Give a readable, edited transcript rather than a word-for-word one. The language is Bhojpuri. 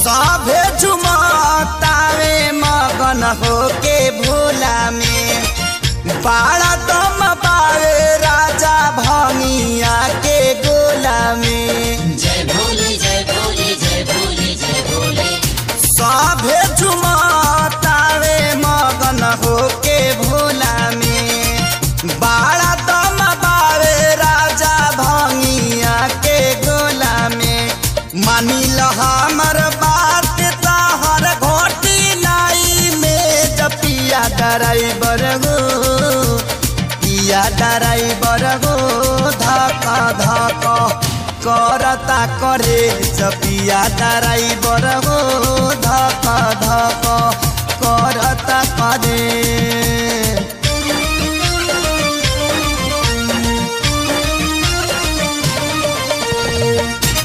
सभे झुमतावे मगन होके भोला में बाड़ा दम पावे राजा भंगिया के गोला में। जय भोले जय भोले जय भोले जय भोले। सभे झुमतावे मगन होके भोला में बाड़ा दम पावे राजा भंगिया के गोला में। मानी ल हमर बात तहर घोटी नाई में जपिया ड्राइवर गो पिया ड्राइवर गो धक धक करता करे जपिया ड्राइवर गो धक धक करता करे।